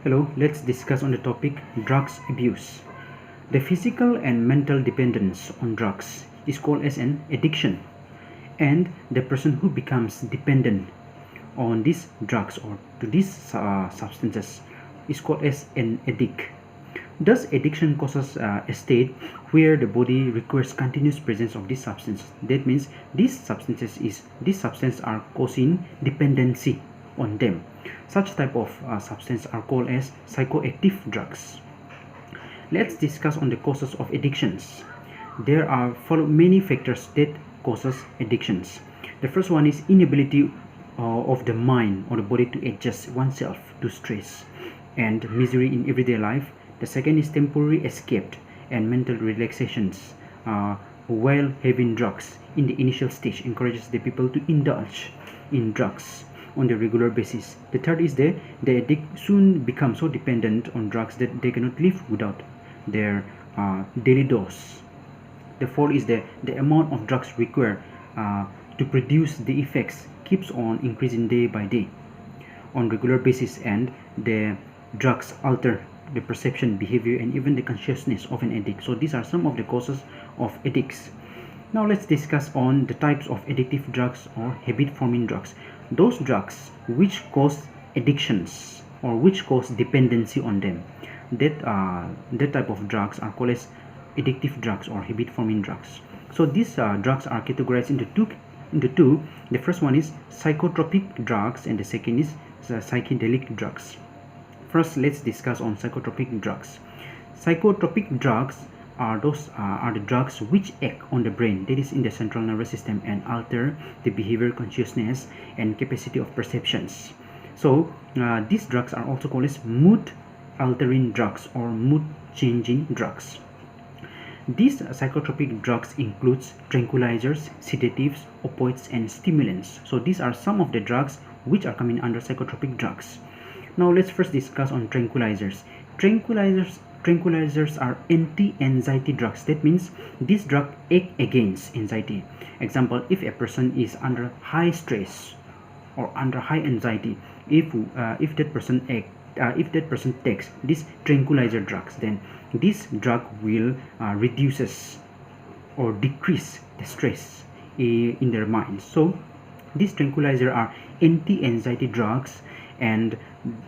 Hello, let's discuss on the topic drugs abuse. The physical and mental dependence on drugs is called as an addiction, and the person who becomes dependent on these drugs or to these substances is called as an addict. Thus, addiction causes a state where the body requires continuous presence of this substance. That means these substances are causing dependency on them. Such type of substance are called as psychoactive drugs. Let's discuss on the causes of addictions. There are many factors that causes addictions. The first one is inability of the mind or the body to adjust oneself to stress and misery in everyday life. The second is temporary escape and mental relaxations while having drugs in the initial stage encourages the people to indulge in drugs on a regular basis. The third is the addict soon become so dependent on drugs that they cannot live without their daily dose. The fourth is the amount of drugs required to produce the effects keeps on increasing day by day on regular basis, and the drugs alter the perception, behavior, and even the consciousness of an addict. So these are some of the causes of addicts. Now let's discuss on the types of addictive drugs or habit-forming drugs. Those drugs which cause addictions or which cause dependency on them, that type of drugs are called as addictive drugs or habit-forming drugs. So these drugs are categorized into two. The first one is psychotropic drugs, and the second is psychedelic drugs. First, let's discuss on psychotropic drugs. Psychotropic drugs are the drugs which act on the brain, that is in the central nervous system, and alter the behavior, consciousness, and capacity of perceptions. So these drugs are also called as mood altering drugs or mood changing drugs. These psychotropic drugs includes tranquilizers, sedatives, opioids, and stimulants. So these are some of the drugs which are coming under psychotropic drugs. Now let's first discuss on tranquilizers. Tranquilizers are anti-anxiety drugs. That means this drug act against anxiety. Example, if a person is under high stress or under high anxiety, if that person takes this tranquilizer drugs, then this drug will reduces or decrease the stress in their minds. So these tranquilizers are anti-anxiety drugs, and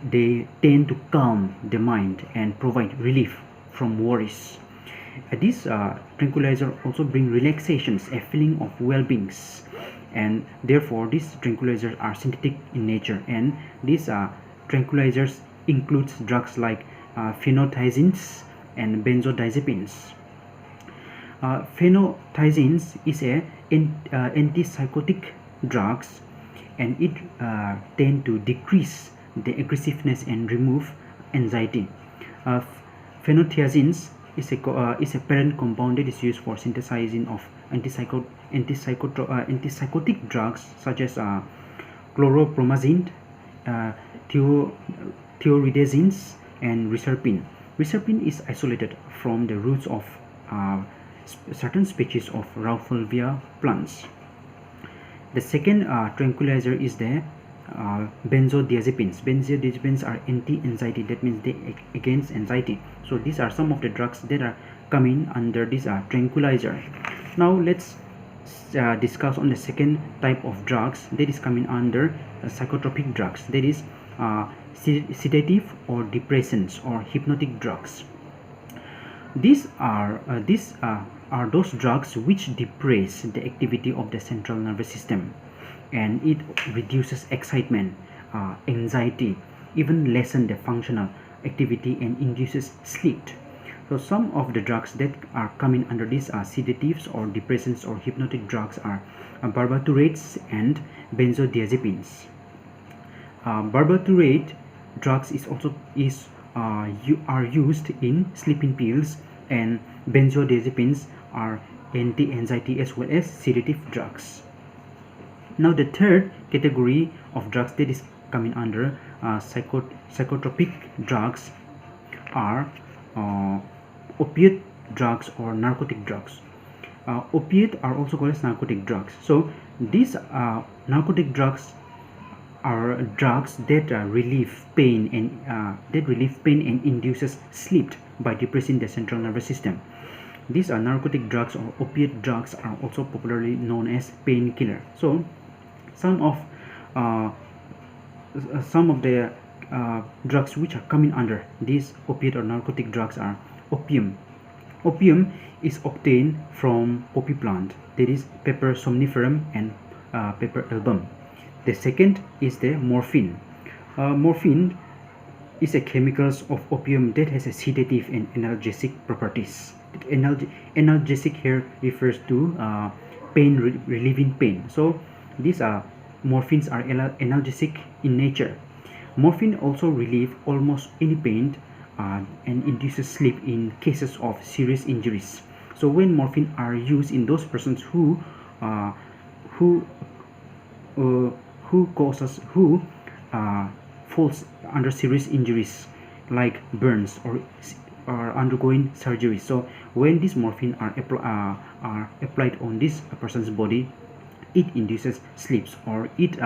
they tend to calm the mind and provide relief from worries. These tranquilizers also bring relaxations, a feeling of well-being, and therefore these tranquilizers are synthetic in nature, and these tranquilizers includes drugs like phenothiazines and benzodiazepines. Phenothiazines is a antipsychotic drugs, and it tend to decrease the aggressiveness and remove anxiety. Phenothiazines is a parent compound that is used for synthesizing of antipsychotic drugs such as chlorpromazine, thioridazines, and reserpine. Reserpine is isolated from the roots of certain species of Rauwolfia plants. The second tranquilizer is the benzodiazepines. Benzodiazepines are anti-anxiety, that means they act against anxiety. So these are some of the drugs that are coming under this tranquilizer. Now let's discuss on the second type of drugs that is coming under psychotropic drugs, that is sedative or depressants or hypnotic drugs. These are those drugs which depress the activity of the central nervous system, and it reduces excitement, anxiety, even lessen the functional activity, and induces sleep. So some of the drugs that are coming under these sedatives or depressants or hypnotic drugs are barbiturates and benzodiazepines. Barbiturate drugs are used in sleeping pills, and benzodiazepines are anti-anxiety as well as sedative drugs. Now the third category of drugs that is coming under psychotropic drugs are opiate drugs or narcotic drugs. Opiate are also called as narcotic drugs. So these narcotic drugs are drugs that relieve pain and induces sleep by depressing the central nervous system. These are narcotic drugs or opiate drugs are also popularly known as painkiller. So some of the drugs which are coming under these opiate or narcotic drugs are opium. Opium is obtained from poppy plant, that is Pepper somniferum and Pepper album. The second is the morphine. Morphine is a chemical of opium that has a sedative and analgesic properties. Analgesic here refers to relieving pain. So these morphines are analgesic in nature. Morphine also relieves almost any pain and induces sleep in cases of serious injuries. So when morphine are used in those persons who falls under serious injuries like burns or are undergoing surgery. So when this morphine are applied on this person's body, it induces sleeps or it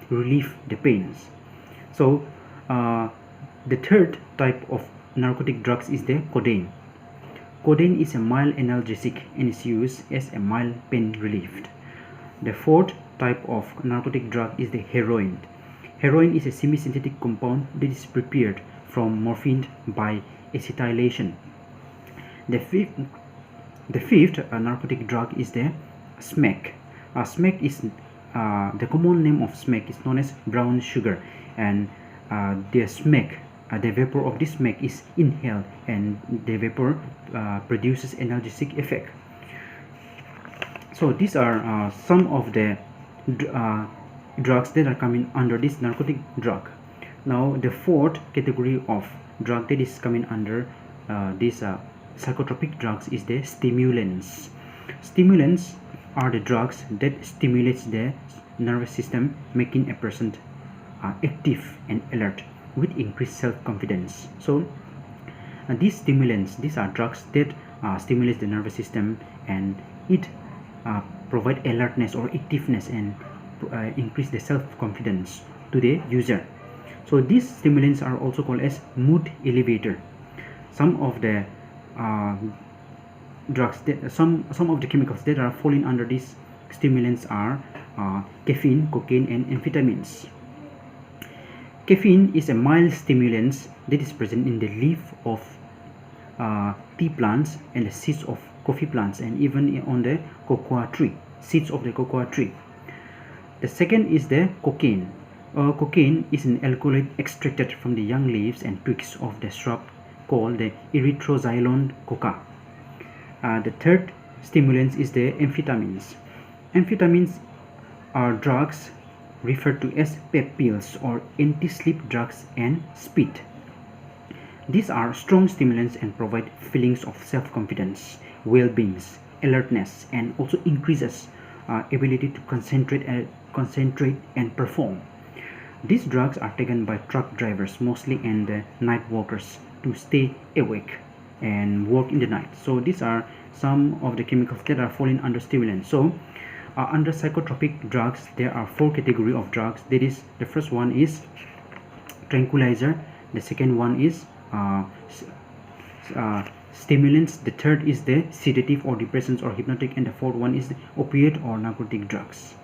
relieves the pains. So the third type of narcotic drugs is the codeine. Codeine is a mild analgesic and is used as a mild pain relief. The fourth type of narcotic drug is the heroin. Heroin is a semi-synthetic compound that is prepared from morphine by acetylation. The fifth narcotic drug is the smack. Smack is the common name of smack is known as brown sugar, and the vapor of this smack is inhaled, and the vapor produces analgesic effect. So these are some of the drugs that are coming under this narcotic drug. Now the fourth category of drug that is coming under these psychotropic drugs is the stimulants. Stimulants are the drugs that stimulates the nervous system, making a person active and alert with increased self-confidence. So these are drugs that stimulate the nervous system, and it provide alertness or activeness and increase the self-confidence to the user. So these stimulants are also called as mood elevator. Some of the drugs that some of the chemicals that are falling under these stimulants are caffeine, cocaine, and amphetamines. Caffeine is a mild stimulant that is present in the leaf of tea plants and the seeds of coffee plants, and even on the cocoa tree, seeds of the cocoa tree. The second is the cocaine. Cocaine is an alkaloid extracted from the young leaves and twigs of the shrub called the Erythroxylon coca. The third stimulant is the amphetamines. Amphetamines are drugs referred to as pep pills or anti-sleep drugs and speed. These are strong stimulants and provide feelings of self-confidence, well-being, alertness, and also increases ability to concentrate and perform. These drugs are taken by truck drivers mostly and the night walkers to stay awake and work in the night. So these are some of the chemicals that are falling under stimulants. So under psychotropic drugs, there are four categories of drugs. That is, the first one is tranquilizer, the second one is stimulants, the third is the sedative or depressants or hypnotic, and the fourth one is the opiate or narcotic drugs.